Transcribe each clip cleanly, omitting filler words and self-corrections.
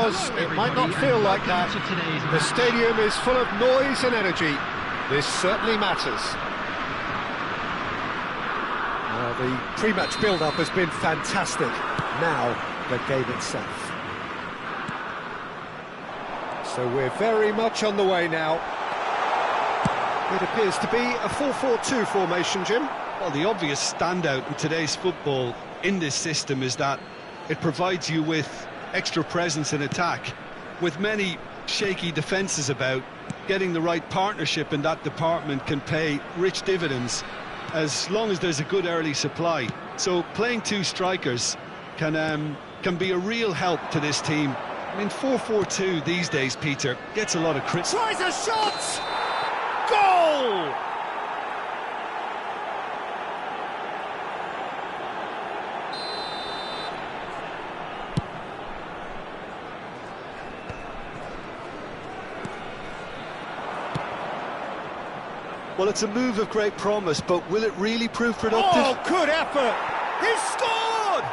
because it might not feel like that. The stadium is full of noise and energy. This certainly matters. Well, the pre-match build-up has been fantastic. Now, the game itself. So we're very much on the way now. It appears to be a 4-4-2 formation, Jim. Well, the obvious standout in today's football in this system is that it provides you with extra presence in attack. With many shaky defences about, getting the right partnership in that department can pay rich dividends as long as there's a good early supply. So playing two strikers can be a real help to this team. I mean, 4-4-2 these days, Peter, gets a lot of criticism. Tries a shot! Goal! Well, it's a move of great promise, but will it really prove productive? Oh, good effort! He scored!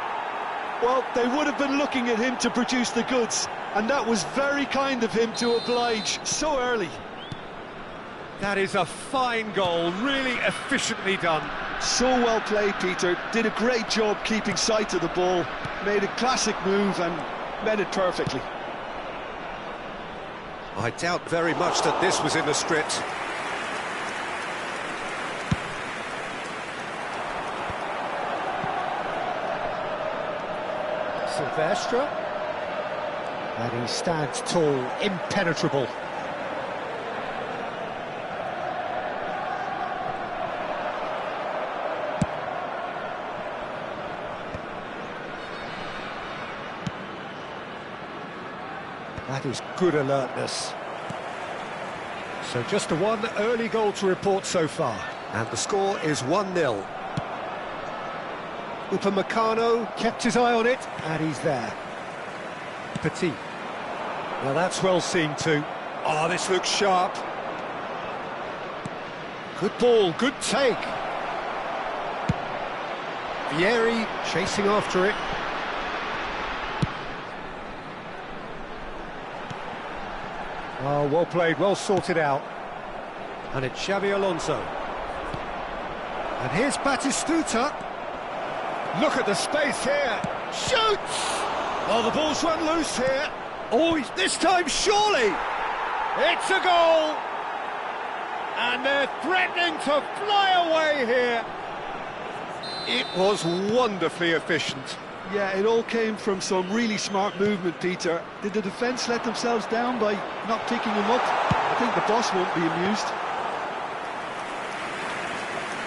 Well, they would have been looking at him to produce the goods, and that was very kind of him to oblige so early. That is a fine goal, really efficiently done. So well played, Peter. Did a great job keeping sight of the ball, made a classic move and met it perfectly. I doubt very much that this was in the script. Silvestre, and he stands tall, impenetrable. That is good alertness. So just the one early goal to report so far, and the score is 1-0. Upamecano kept his eye on it, and he's there. Petit. Now that's well seen too. Oh, this looks sharp. Good ball, good take. Vieri chasing after it. Oh, well played, well sorted out. And it's Xabi Alonso. And here's Batistuta. Look at the space here. Shoots! Oh, the ball's run loose here. Oh, this time surely. It's a goal. And they're threatening to fly away here. It was wonderfully efficient. Yeah, it all came from some really smart movement, Peter. Did the defence let themselves down by not picking him up? I think the boss won't be amused.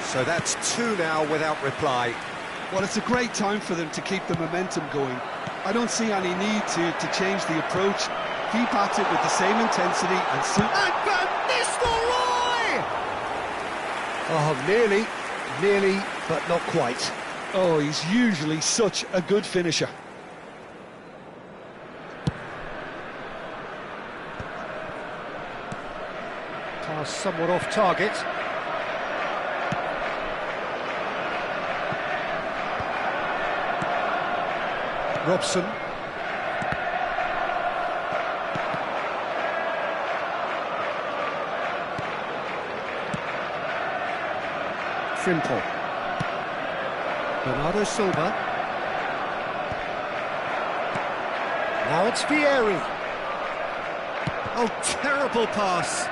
So that's two now without reply. Well, it's a great time for them to keep the momentum going. I don't see any need to change the approach. Keep at it with the same intensity and soon... And Van Nistelrooy! Oh, nearly, but not quite. Oh, he's usually such a good finisher. Pass somewhat off target. Robson. Frimpong. Bernardo Silva. Now it's Vieri. Oh, terrible pass.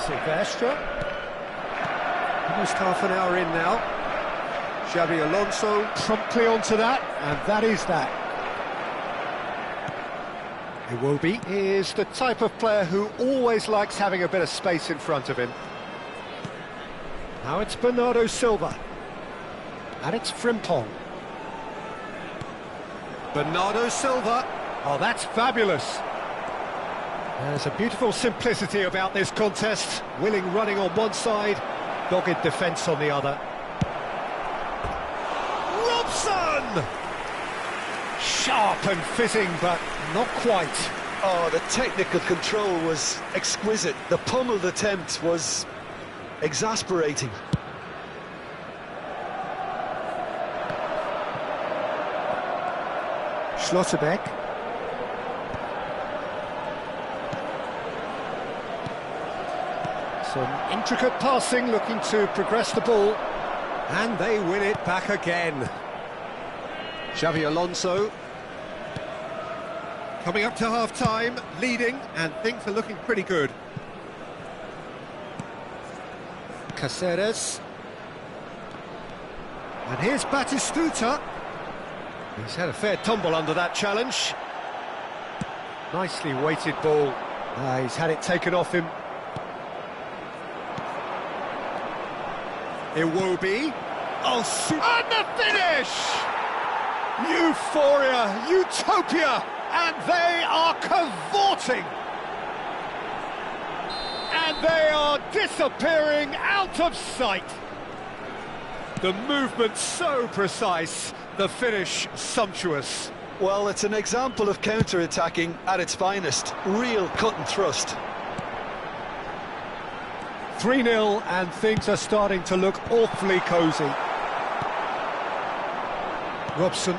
Silvestre. Almost half an hour in now. Xabi Alonso promptly onto that, and that is that. Iwobi is the type of player who always likes having a bit of space in front of him. Now it's Bernardo Silva. And it's Frimpong. Bernardo Silva. Oh, that's fabulous. There's a beautiful simplicity about this contest. Willing running on one side, dogged defence on the other. Robson! Sharp and fizzing, but not quite. Oh, the technical control was exquisite. The pummeled attempt was exasperating. Schlotterbeck. Some intricate passing, looking to progress the ball. And they win it back again. Xavi Alonso. Coming up to half-time, leading, and things are looking pretty good. Caceres. And here's Batistuta. He's had a fair tumble under that challenge. Nicely weighted ball. He's had it taken off him. Iwobi. Oh, and the finish! Euphoria, utopia, and they are cavorting. And they are disappearing out of sight. The movement so precise, the finish sumptuous. Well, it's an example of counter-attacking at its finest. Real cut and thrust. 3-0 and things are starting to look awfully cosy. Robson.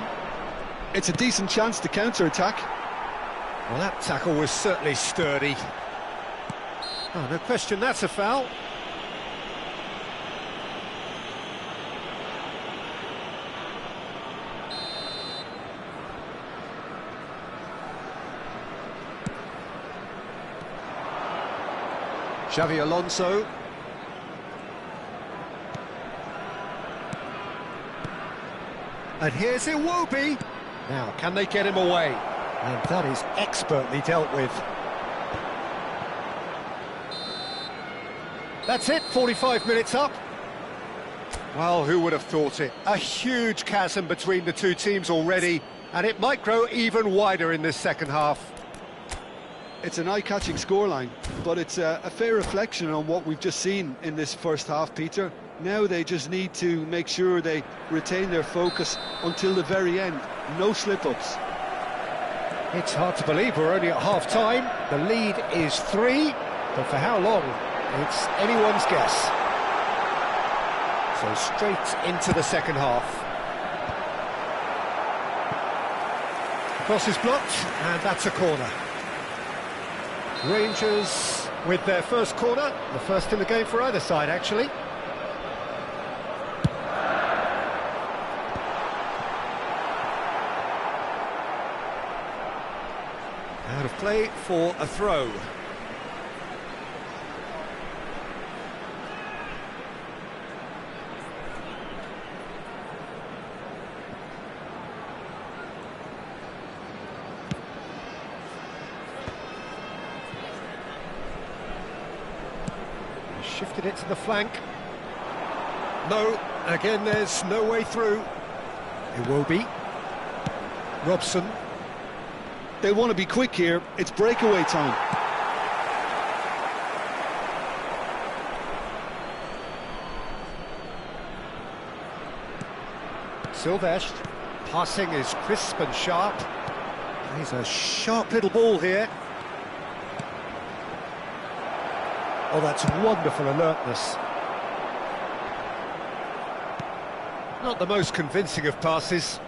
It's a decent chance to counter-attack. Well, that tackle was certainly sturdy. Oh, no question, that's a foul. Xavi Alonso. And here's Iwobi. Now, can they get him away? And that is expertly dealt with. That's it, 45 minutes up. Well, who would have thought it? A huge chasm between the two teams already, and it might grow even wider in this second half. It's an eye-catching scoreline, but it's a fair reflection on what we've just seen in this first half, Peter. Now they just need to make sure they retain their focus until the very end. No slip-ups. It's hard to believe we're only at half-time. The lead is 3, but for how long? It's anyone's guess. So straight into the second half. Cross is blocked, and that's a corner. Rangers with their first corner, the first in the game for either side, actually. Out of play for a throw. Shifted it to the flank. No, again there's no way through. Iwobi. Robson. They want to be quick here. It's breakaway time. Silvestre. Passing is crisp and sharp. He's a sharp little ball here. Oh, that's wonderful alertness. Not the most convincing of passes.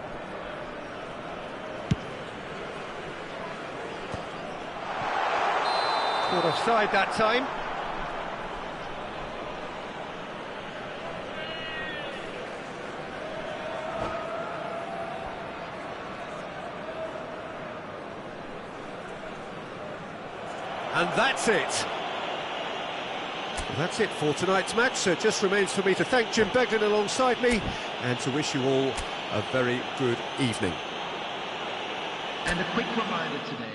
Caught offside that time. And that's it. That's it for tonight's match, so it just remains for me to thank Jim Beglin alongside me and to wish you all a very good evening. And a quick reminder today,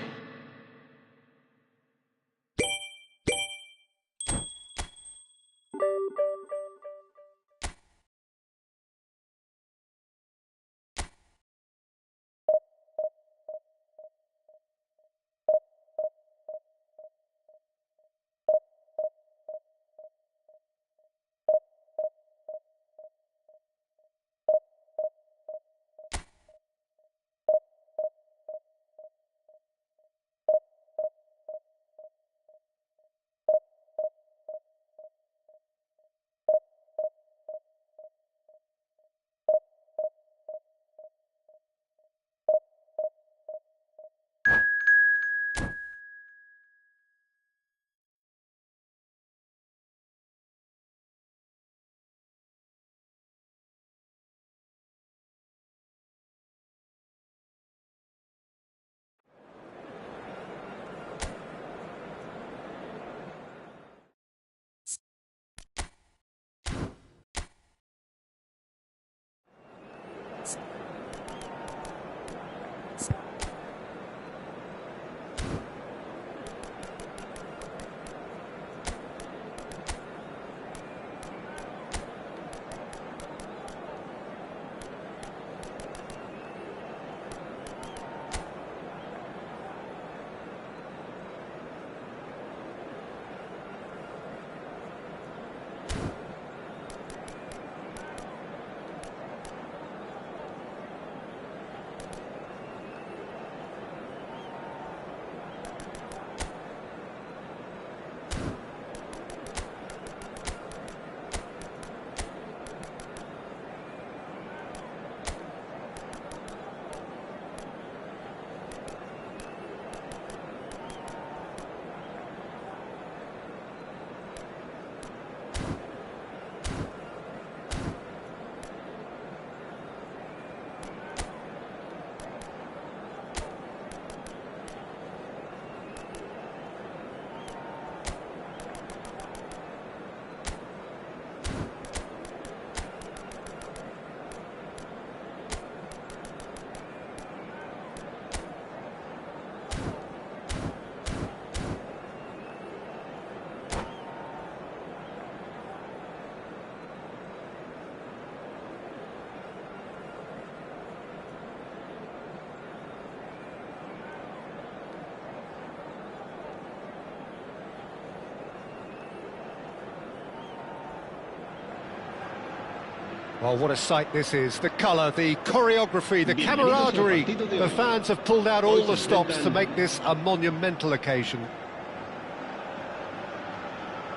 Well, what a sight this is. The colour, the choreography, the camaraderie. The fans have pulled out all the stops to make this a monumental occasion.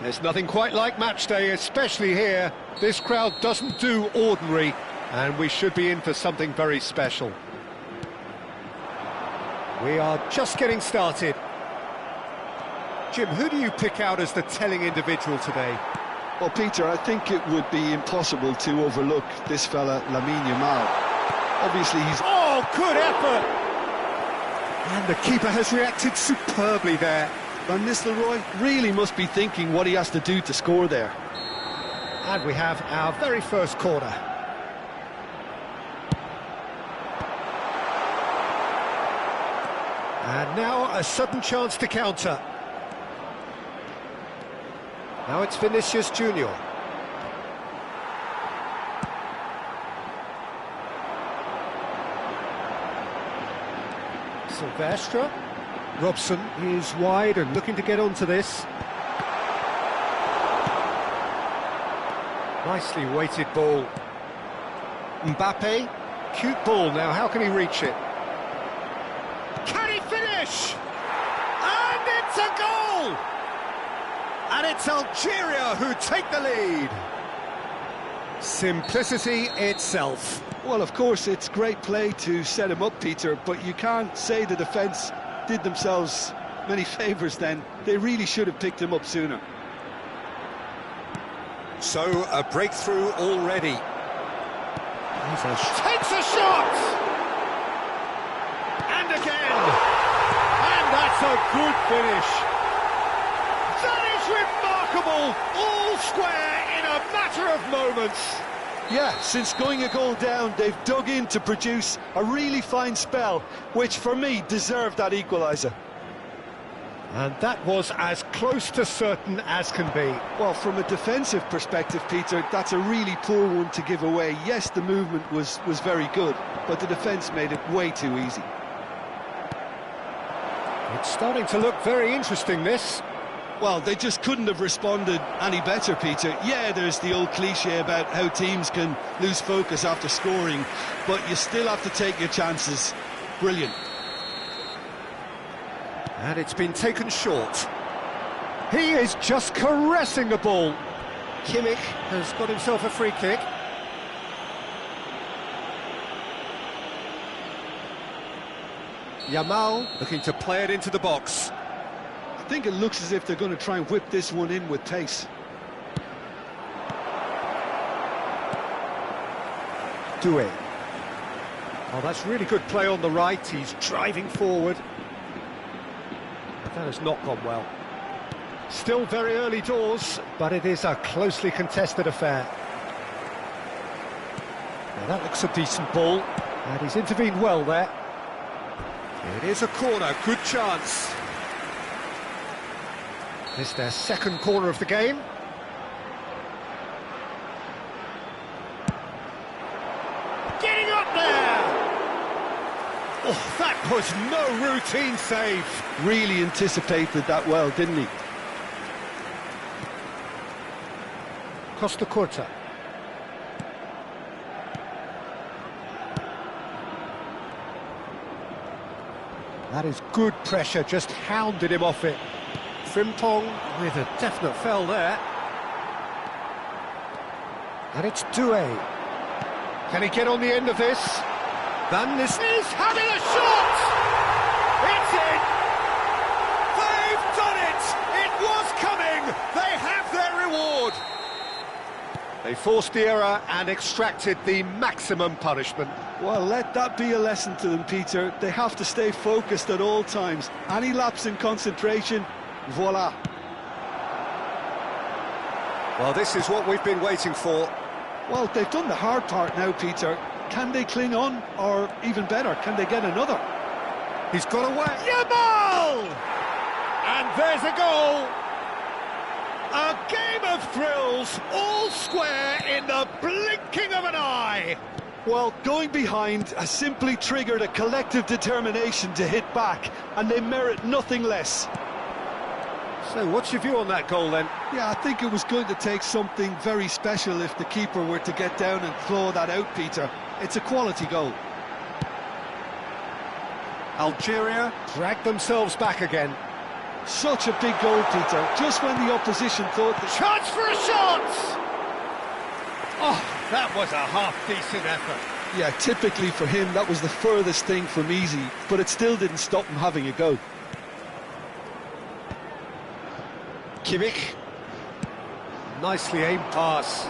There's nothing quite like match day, especially here. This crowd doesn't do ordinary, and we should be in for something very special. We are just getting started. Jim, who do you pick out as the telling individual today? Well, Peter, I think it would be impossible to overlook this fella, Lamine Yamal. Obviously, he's... Oh, good effort! And the keeper has reacted superbly there. Van Nistelrooy really must be thinking what he has to do to score there. And we have our very first corner. And now a sudden chance to counter. Now it's Vinicius Junior. Silvestre. Robson is wide and looking to get onto this. Nicely weighted ball. Mbappe. Cute ball now, how can he reach it? Can he finish? And it's a goal! And it's Algeria who take the lead. Simplicity itself. Well, of course, it's great play to set him up, Peter, but you can't say the defence did themselves many favours then. They really should have picked him up sooner. So, a breakthrough already. Takes a shot! And again! And that's a good finish. That is remarkable! All square in a matter of moments. Yeah, since going a goal down, they've dug in to produce a really fine spell, which for me deserved that equaliser. And that was as close to certain as can be. Well, from a defensive perspective, Peter, that's a really poor one to give away. Yes, the movement was very good, but the defence made it way too easy. It's starting to look very interesting, this. Well, they just couldn't have responded any better, Peter. Yeah, there's the old cliche about how teams can lose focus after scoring, but you still have to take your chances. Brilliant. And it's been taken short. He is just caressing the ball. Kimmich has got himself a free kick. Yamal looking to play it into the box. I think it looks as if they're going to try and whip this one in with pace. Doué. Oh, that's really good play on the right. He's driving forward. That has not gone well. Still very early doors, but it is a closely contested affair. Now that looks a decent ball, and he's intervened well there. It is a corner, good chance. It's their second corner of the game. Getting up there! Oh, that was no routine save. Really anticipated that well, didn't he? Costa Curta. That is good pressure, just hounded him off it. Frimpong with a definite foul there. And it's Doué. Can he get on the end of this? Van Nistelrooy is having a shot! It's in! They've done it! It was coming! They have their reward! They forced the error and extracted the maximum punishment. Well, let that be a lesson to them, Peter. They have to stay focused at all times. Any lapse in concentration, voila. Well, this is what we've been waiting for. Well, they've done the hard part now, Peter. Can they cling on, or even better, can they get another? He's got away. Yamal! And there's a goal! A game of thrills, all square in the blinking of an eye! Well, going behind has simply triggered a collective determination to hit back, and they merit nothing less. So what's your view on that goal then? Yeah, I think it was going to take something very special if the keeper were to get down and claw that out, Peter. It's a quality goal. Algeria drag themselves back again. Such a big goal, Peter, just when the opposition thought that... Chance for a shot! Oh, that was a half-decent effort. Yeah, typically for him, that was the furthest thing from easy, but it still didn't stop him having a go. Kimmich. Nicely aimed pass.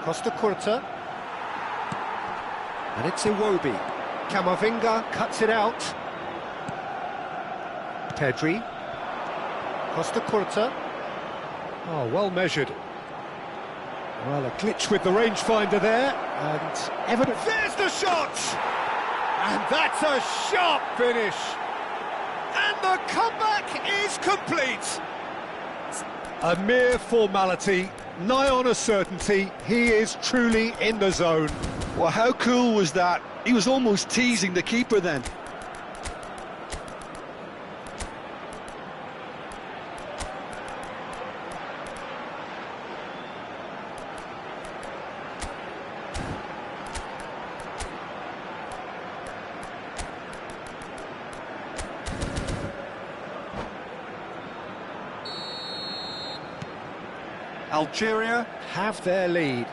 Costa Curta. And it's Iwobi. Camavinga cuts it out. Pedri. Costa Curta. Oh, well measured. Well, a glitch with the rangefinder there, and evident. There's the shot! And that's a sharp finish. And the comeback is complete. A mere formality, nigh on a certainty. He is truly in the zone. Well, how cool was that? He was almost teasing the keeper then. Algeria have their lead.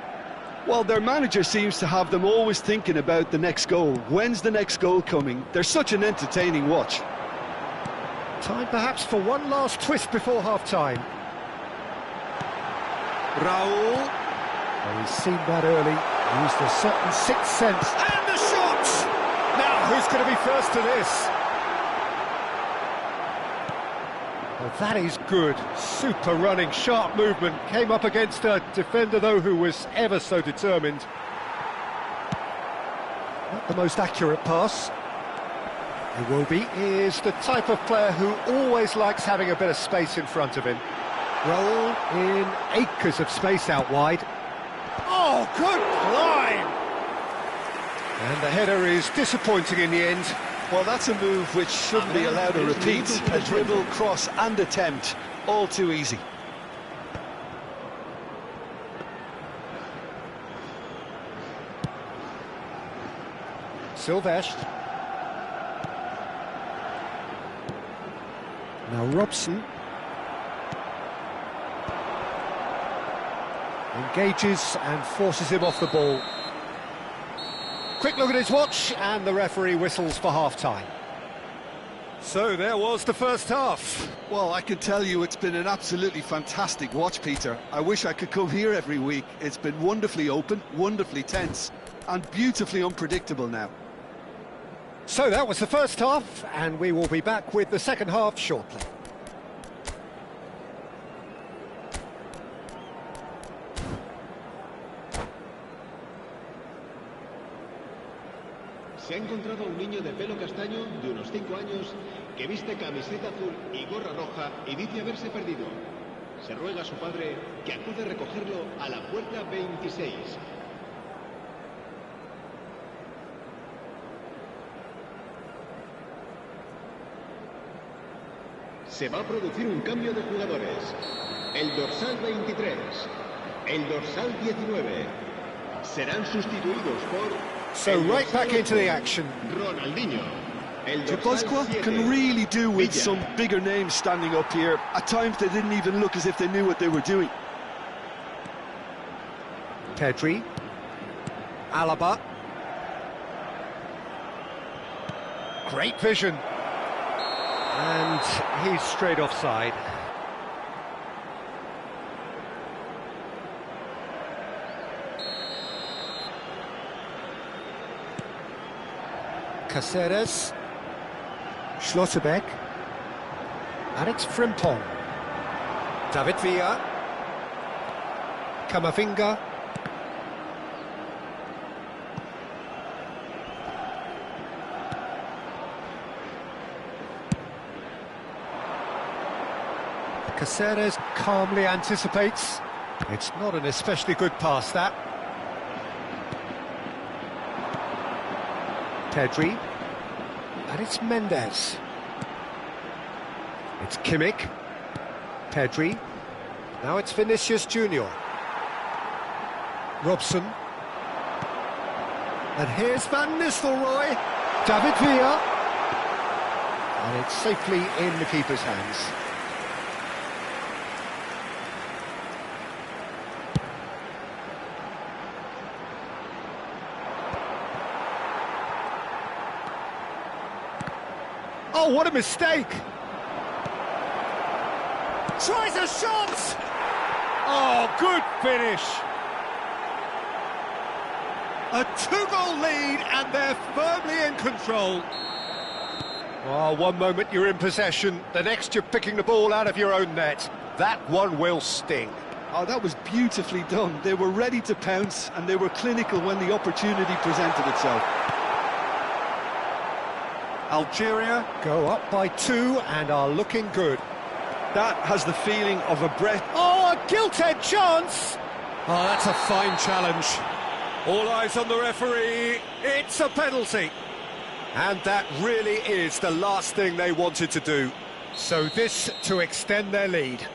Well, their manager seems to have them always thinking about the next goal. When's the next goal coming? They're such an entertaining watch. Time perhaps for one last twist before half-time. Raul. Well, he's seen that early. Used a certain sixth sense. And the shot! Now, who's going to be first to this? Well, that is good. Super running, sharp movement. Came up against a defender, though, who was ever so determined. Not the most accurate pass. Iwobi is the type of player who always likes having a bit of space in front of him. Raul in acres of space out wide. Oh, good climb! And the header is disappointing in the end. Well, that's a move which shouldn't be allowed to repeat. A dribble, cross and attempt, all too easy. Silvestre. Now Robson. Engages and forces him off the ball. Quick look at his watch, and the referee whistles for half-time. So there was the first half. Well, I can tell you it's been an absolutely fantastic watch, Peter. I wish I could come here every week. It's been wonderfully open, wonderfully tense, and beautifully unpredictable now. So that was the first half, and we will be back with the second half shortly. Se ha encontrado a un niño de pelo castaño de unos 5 años que viste camiseta azul y gorra roja y dice haberse perdido. Se ruega a su padre que acude a recogerlo a la puerta 26. Se va a producir un cambio de jugadores. El dorsal 23, el dorsal 19 serán sustituidos por... So right back into the action. Ronaldinho. Bosqua can really do with some bigger names standing up here. At times they didn't even look as if they knew what they were doing. Pedri. Alaba. Great vision. And he's straight offside. Caceres, Schlotterbeck, and it's Frimpong. David Villa, Camavinga, Caceres calmly anticipates. It's not an especially good pass, that. Pedri, and it's Mendes. It's Kimmich. Pedri. Now it's Vinicius Junior. Robson. And here's Van Nistelrooy. David Villa. And it's safely in the keeper's hands. Oh, what a mistake! Tries a shot! Oh, good finish! A two-goal lead, and they're firmly in control. Oh, one moment you're in possession, the next you're picking the ball out of your own net. That one will sting. Oh, that was beautifully done. They were ready to pounce, and they were clinical when the opportunity presented itself. Algeria go up by 2 and are looking good. That has the feeling of a breath. Oh, a gilt-edged chance! Oh, that's a fine challenge. All eyes on the referee. It's a penalty. And that really is the last thing they wanted to do. So this to extend their lead.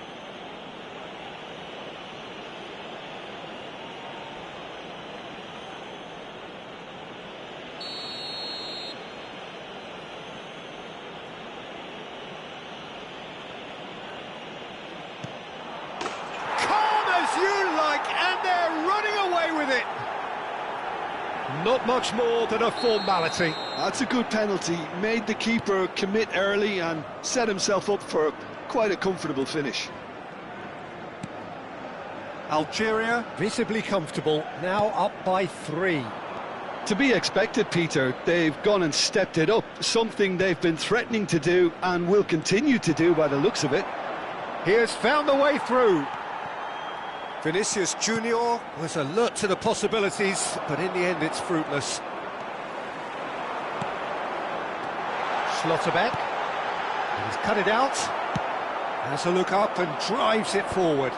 Not much more than a formality. That's a good penalty. Made the keeper commit early and set himself up for quite a comfortable finish. Algeria visibly comfortable, now up by 3. To be expected, Peter. They've gone and stepped it up, something they've been threatening to do and will continue to do by the looks of it. He has found the way through. Vinicius Junior was alert to the possibilities, but in the end it's fruitless. Schlotterbeck, he's cut it out, has a look up and drives it forward.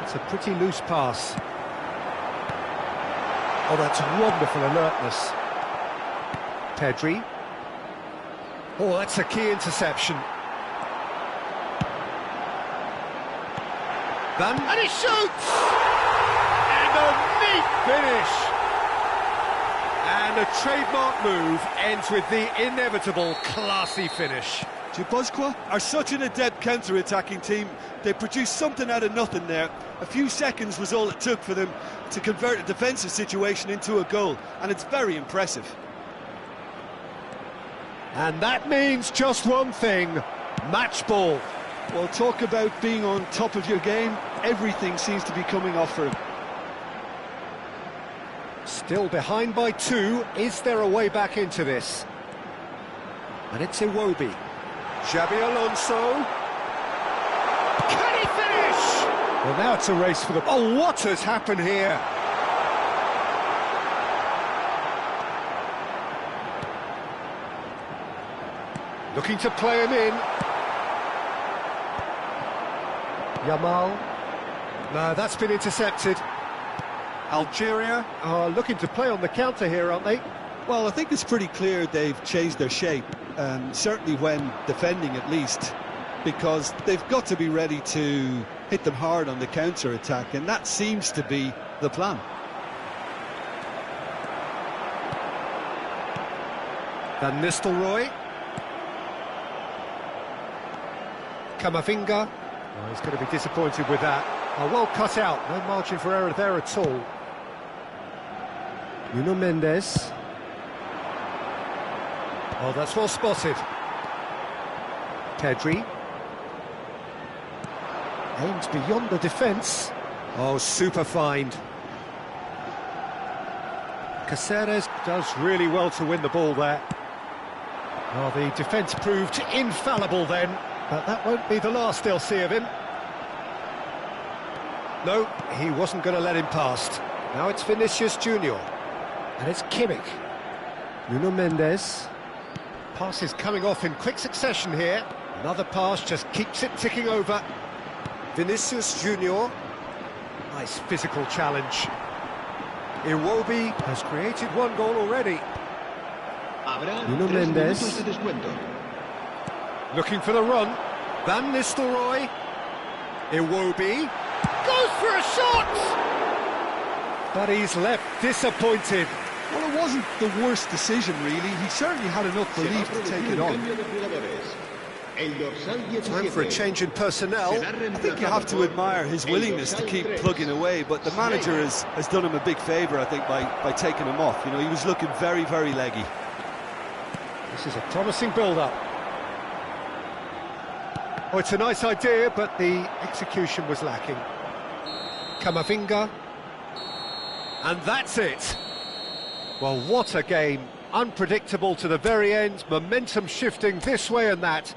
It's a pretty loose pass. Oh, that's wonderful alertness. Pedri. Oh, that's a key interception. And he shoots! And a neat finish! And a trademark move ends with the inevitable classy finish. Dubosqua are such an adept counter-attacking team. They produced something out of nothing there. A few seconds was all it took for them to convert a defensive situation into a goal, and it's very impressive. And that means just one thing, match ball. Well, talk about being on top of your game. Everything seems to be coming off for him. Still behind by 2. Is there a way back into this? And it's Iwobi. Xabi Alonso. Can he finish? Well, now it's a race for the... Oh, what has happened here? Looking to play him in. Yamal. No, that's been intercepted. Algeria are looking to play on the counter here, aren't they? Well, I think it's pretty clear they've changed their shape, certainly when defending at least, because they've got to be ready to hit them hard on the counter-attack, and that seems to be the plan. Van Nistelrooy. Camavinga. Oh, he's going to be disappointed with that. Oh, well cut out, no margin for error there at all. Nuno Mendes. Oh, that's well spotted. Pedri. Aims beyond the defence. Oh, super find. Caceres does really well to win the ball there. Oh, the defence proved infallible then, but that won't be the last they'll see of him. No, he wasn't going to let him past. Now it's Vinicius Junior. And it's Kimmich. Nuno Mendes. Passes coming off in quick succession here. Another pass just keeps it ticking over. Vinicius Junior. Nice physical challenge. Iwobi has created one goal already. Habrá Nuno 3 Mendes. minutos de descuento. Looking for the run. Van Nistelrooy. Iwobi. Goes for a shot! But he's left disappointed. Well, it wasn't the worst decision, really. He certainly had enough belief to take it on. Time for a change in personnel. I think you have to admire his willingness to keep plugging away, but the manager has done him a big favour, I think, by taking him off. You know, he was looking very, very leggy. This is a promising build-up. Oh, it's a nice idea, but the execution was lacking. Kamavinga. And that's it. Well, what a game. Unpredictable to the very end, momentum shifting this way and that.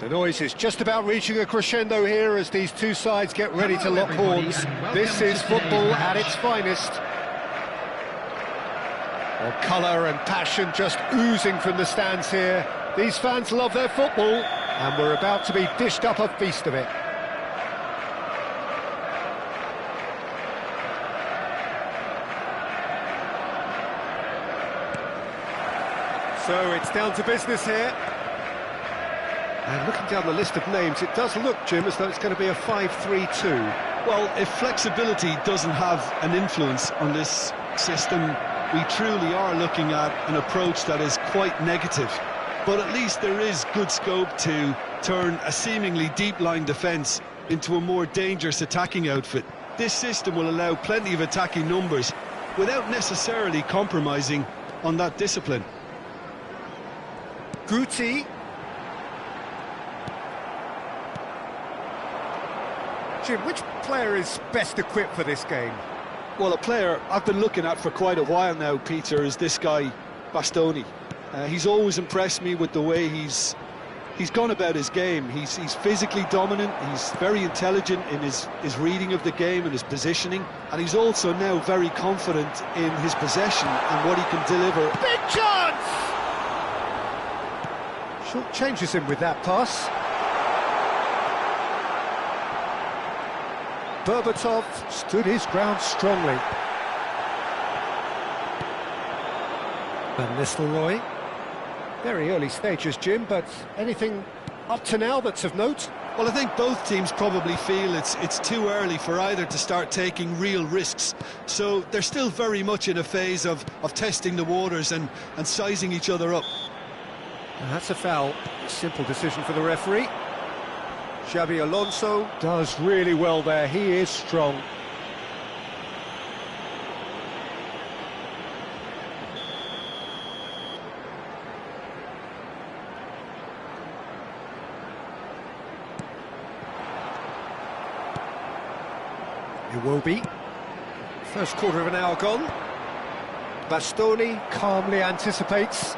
The noise is just about reaching a crescendo here as these two sides get ready to lock horns. This is football at its finest. Well, colour and passion just oozing from the stands here. These fans love their football, and we're about to be dished up a feast of it. So it's down to business here. And looking down the list of names, it does look, Jim, as though it's going to be a 5-3-2. Well, if flexibility doesn't have an influence on this system, we truly are looking at an approach that is quite negative. But at least there is good scope to turn a seemingly deep-line defence into a more dangerous attacking outfit. This system will allow plenty of attacking numbers without necessarily compromising on that discipline. Guti. Jim, which player is best equipped for this game? Well, a player I've been looking at for quite a while now, Peter, is this guy, Bastoni. He's always impressed me with the way he's gone about his game. He's physically dominant, he's very intelligent in his reading of the game and his positioning, and he's also now very confident in his possession and what he can deliver. Big chance! Short changes him with that pass. Berbatov stood his ground strongly. Van Nistelrooy. Very early stages, Jim, but anything up to now that's of note? Well, I think both teams probably feel it's too early for either to start taking real risks. So they're still very much in a phase of testing the waters and sizing each other up. And that's a foul. Simple decision for the referee. Xabi Alonso does really well there. He is strong. Iwobi. First quarter of an hour gone. Bastoni calmly anticipates.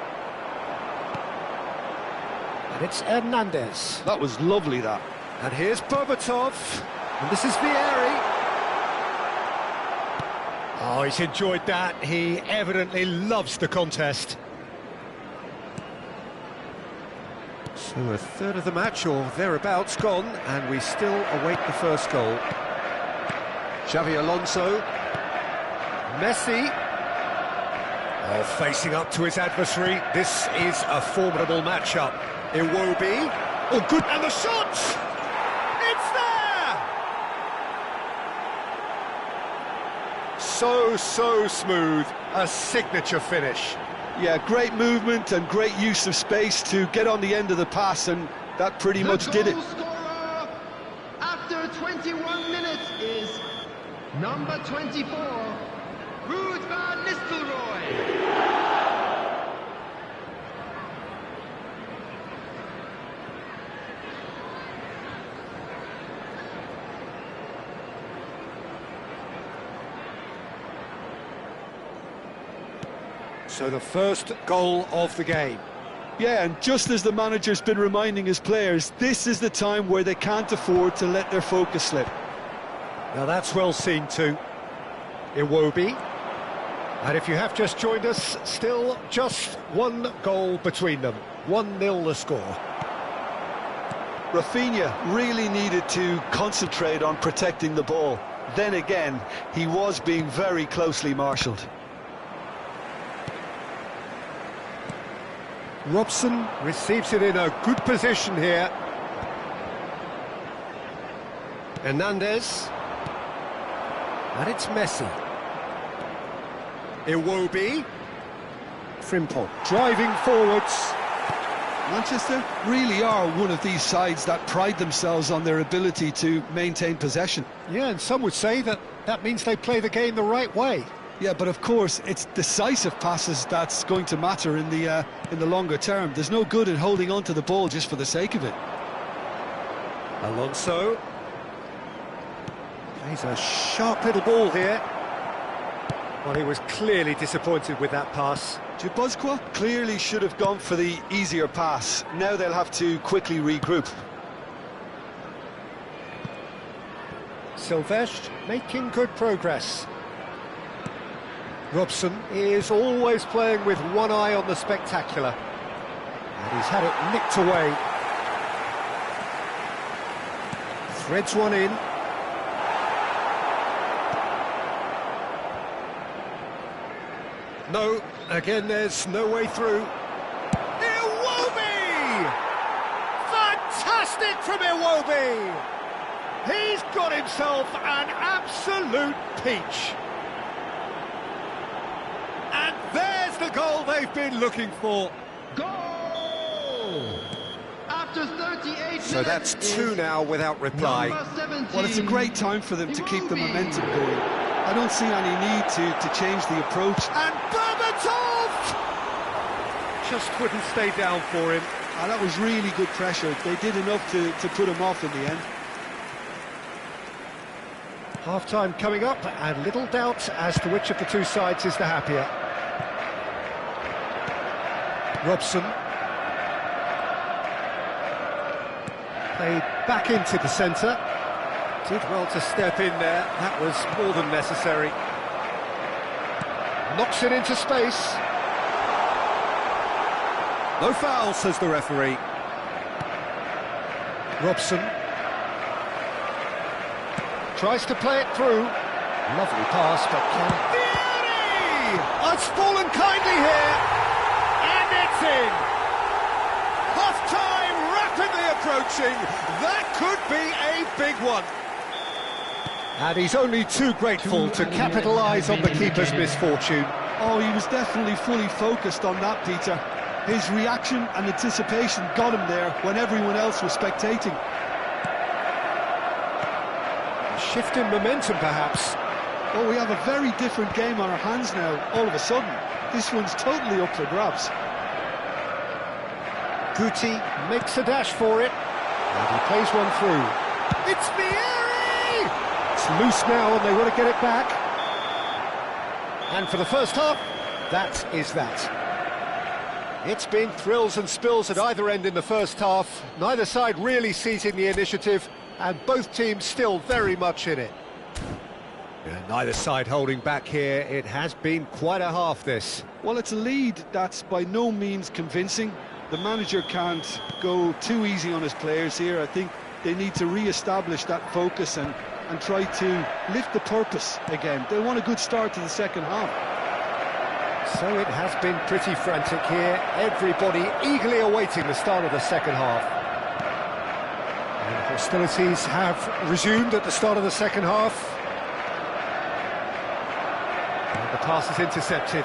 And it's Hernandez. That was lovely, that. And here's Berbatov. And this is Vieri. Oh, he's enjoyed that. He evidently loves the contest. So a third of the match, or thereabouts, gone, and we still await the first goal. Xabi Alonso. Messi. Oh, facing up to his adversary. This is a formidable matchup. Iwobi. Oh, good. And the shot! It's there! So smooth. A signature finish. Yeah, great movement and great use of space to get on the end of the pass, and that pretty much did it. The goal scorer after 21 minutes is number 24, Ruud van Nistelrooy. So the first goal of the game. Yeah, and just as the manager's been reminding his players, this is the time where they can't afford to let their focus slip. Now that's well seen too. Iwobi. And if you have just joined us, still just one goal between them. 1-0 the score. Rafinha really needed to concentrate on protecting the ball. Then again, he was being very closely marshalled. Robson receives it in a good position here. Hernandez. And it's Messi. Iwobi. Frimpong driving forwards. Manchester really are one of these sides that pride themselves on their ability to maintain possession. Yeah, and some would say that means they play the game the right way. Yeah, but of course, it's decisive passes that's going to matter in the longer term. There's no good in holding on to the ball just for the sake of it. Alonso. Plays a sharp little ball here. Well, he was clearly disappointed with that pass. Dubosqua clearly should have gone for the easier pass. Now they'll have to quickly regroup. Silvestre making good progress. Robson is always playing with one eye on the spectacular. And he's had it nicked away. Threads one in. No, again there's no way through. Iwobi! Fantastic from Iwobi! He's got himself an absolute peach. And there's the goal they've been looking for. Goal! After 38 So that's two now without reply. Well, it's a great time for them to keep the momentum going. I don't see any need to change the approach. And Berbatov! Just wouldn't stay down for him. That was really good pressure. They did enough to put him off in the end. Half-time coming up, and little doubt as to which of the two sides is the happier. Robson. Played back into the centre. Did well to step in there. That was more than necessary. Knocks it into space. No foul, says the referee. Robson. Tries to play it through. Lovely pass, but can... Vieri! It's fallen kindly here. And it's in. Half-time rapidly approaching. That could be a big one. And he's only too grateful to capitalise on the keeper's misfortune. Oh, he was definitely fully focused on that, Peter. His reaction and anticipation got him there when everyone else was spectating. Shift in momentum, perhaps. Well, we have a very different game on our hands now, all of a sudden. This one's totally up for grabs. Guti makes a dash for it, and he plays one through. It's Vieri! It's loose now, and they want to get it back. And for the first half, that is that. It's been thrills and spills at either end in the first half. Neither side really seizing the initiative, and both teams still very much in it. Yeah, neither side holding back here. It has been quite a half, this. Well, it's a lead that's by no means convincing. The manager can't go too easy on his players here. I think they need to re-establish that focus and try to lift the purpose again. They want a good start to the second half. So it has been pretty frantic here. Everybody eagerly awaiting the start of the second half. And hostilities have resumed at the start of the second half. And the pass is intercepted.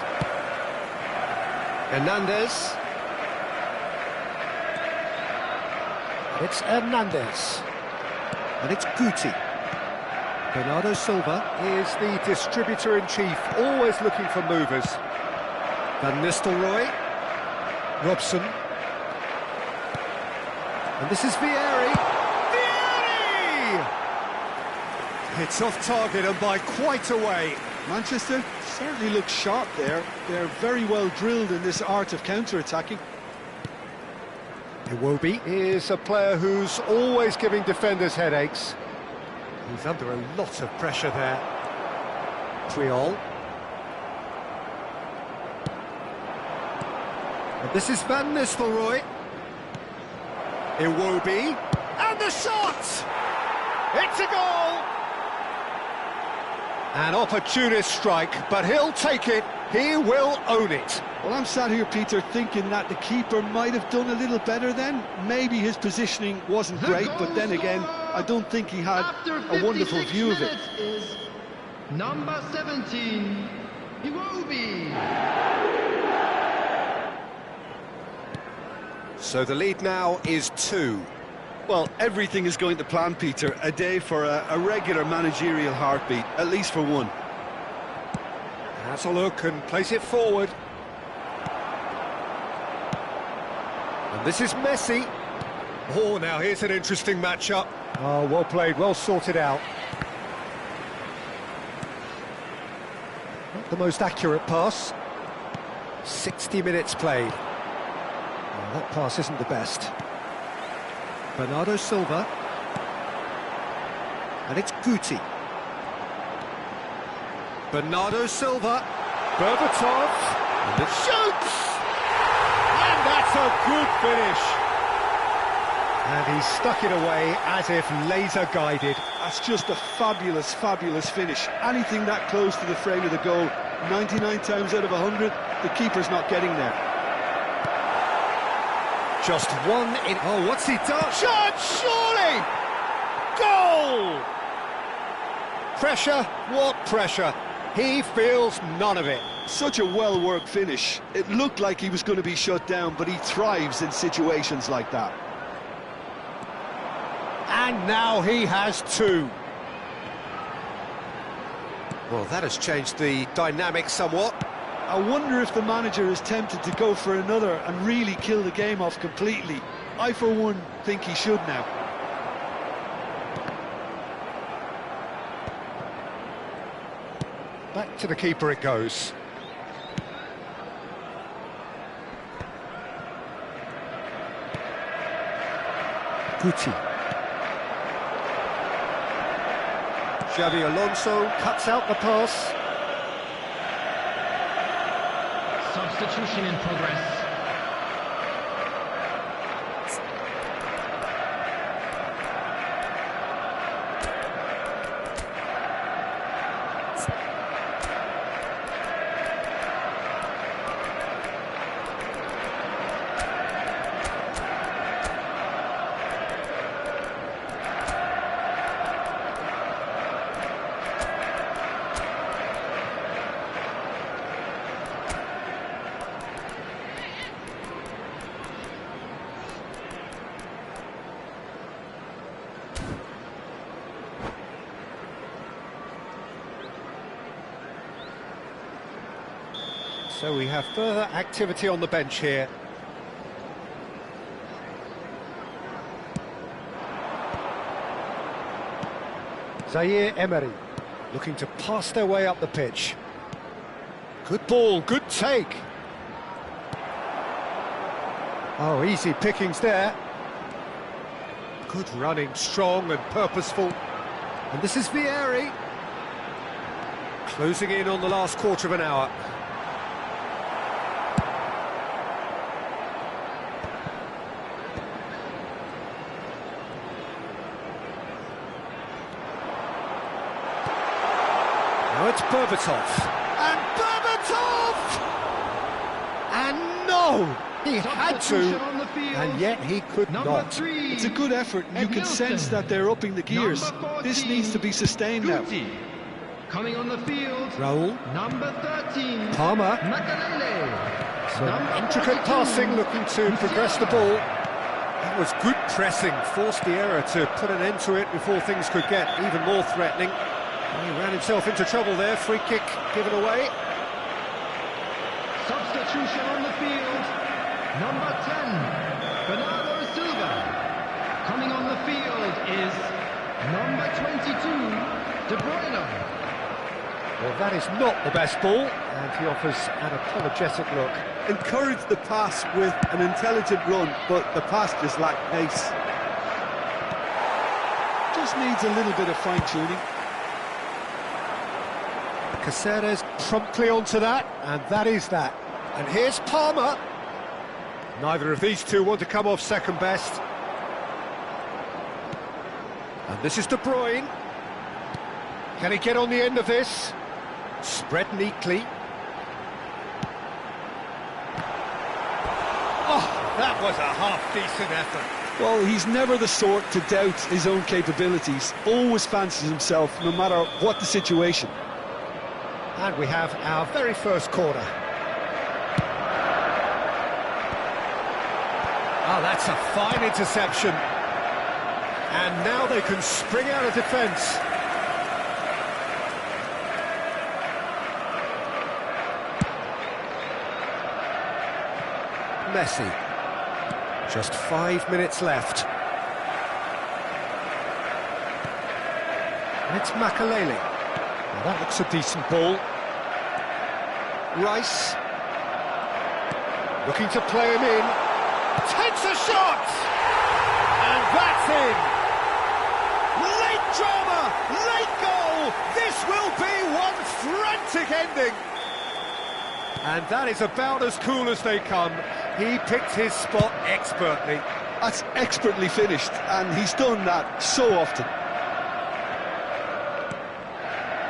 Hernandez. And it's Hernandez. And it's Guti. Bernardo Silva is the distributor-in-chief, always looking for movers. Van Nistelrooy. Robson. And this is Vieri. Vieri! It's off target and by quite a way. Manchester certainly looks sharp there. They're very well drilled in this art of counter-attacking. Iwobi is a player who's always giving defenders headaches. He's under a lot of pressure there. Triol. And this is Van Nistelrooy. Iwobi. And the shot! It's a goal! An opportunist strike, but he'll take it. He will own it. Well, I'm sat here, Peter, thinking that the keeper might have done a little better then. Maybe his positioning wasn't great, but then again, I don't think he had a wonderful view of it. Is number 17, Iwobi. So the lead now is 2. Well, everything is going to plan, Peter. A day for a regular managerial heartbeat, at least for one. Has a look and plays it forward. And this is Messi. Oh, now here's an interesting matchup. Oh, well played, well sorted out. Not the most accurate pass. 60 minutes played. Oh, that pass isn't the best. Bernardo Silva. And it's Guti. Bernardo Silva. Berbatov. And it shoots! And that's a good finish. And he stuck it away as if laser-guided. That's just a fabulous, fabulous finish. Anything that close to the frame of the goal, 99 times out of 100, the keeper's not getting there. Just one in... Oh, what's he done? Shot, surely! Goal! Pressure? What pressure? He feels none of it. Such a well-worked finish. It looked like he was going to be shut down, but he thrives in situations like that. And now he has two. Well, that has changed the dynamic somewhat. I wonder if the manager is tempted to go for another and really kill the game off completely. I, for one, think he should now. Back to the keeper it goes. Guti. Xavi Alonso cuts out the pass. Substitution in progress. So we have further activity on the bench here. Zaire Emery looking to pass their way up the pitch. Good ball, good take. Oh, easy pickings there. Good running, strong and purposeful. And this is Vieri. Closing in on the last quarter of an hour. Now it's Berbatov. And Berbatov! And no! He had to, and yet he could not. It's a good effort, and you can sense that they're upping the gears. This needs to be sustained now. Coming on the field, Raul. number 13, Palmer. Makalele. Some intricate passing, looking to progress the ball. That was good pressing, forced the error to put an end to it before things could get even more threatening. He ran himself into trouble there, free kick given away. Substitution on the field, number 10, Bernardo Silva. Coming on the field is number 22, De Bruyne. Well, that is not the best ball, and he offers an apologetic look. Encouraged the pass with an intelligent run, but the pass just lacked pace. Just needs a little bit of fine-tuning. Caceres promptly onto that, and that is that. And here's Palmer. Neither of these two want to come off second best. And this is De Bruyne. Can he get on the end of this? Spread neatly. Oh, that was a half-decent effort. Well, he's never the sort to doubt his own capabilities. Always fancies himself, no matter what the situation. And we have our very first corner. Oh, that's a fine interception. And now they can spring out of defence. Messi. Just 5 minutes left. And it's Makalele. Now that looks a decent ball. Rice. Looking to play him in. Takes a shot! And that's in! Late drama! Late goal! This will be one frantic ending! And that is about as cool as they come. He picked his spot expertly. That's expertly finished, and he's done that so often.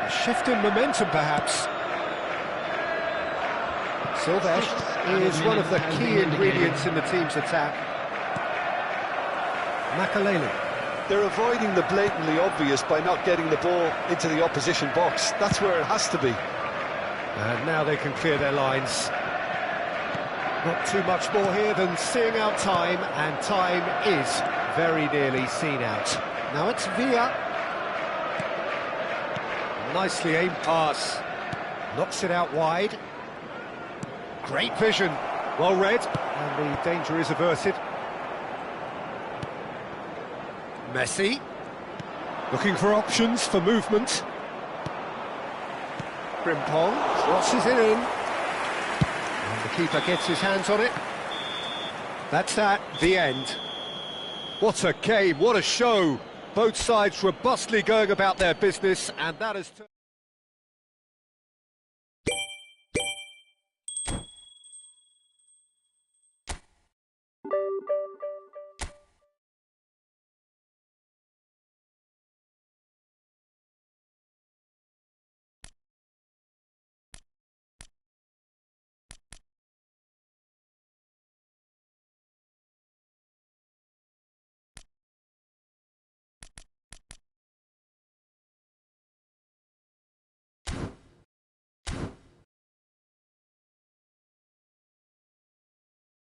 A shift in momentum, perhaps. Silvesh is one of the key ingredients in the team's attack. Makaleli. They're avoiding the blatantly obvious by not getting the ball into the opposition box. That's where it has to be. And now they can clear their lines. Not too much more here than seeing out time, and time is very nearly seen out. Now it's Villa. Nicely aimed pass. Knocks it out wide. Great vision. Well read, and the danger is averted. Messi. Looking for options for movement. Frimpong crosses it in. And the keeper gets his hands on it. That's that, the end. What a game, what a show. Both sides robustly going about their business, and that has...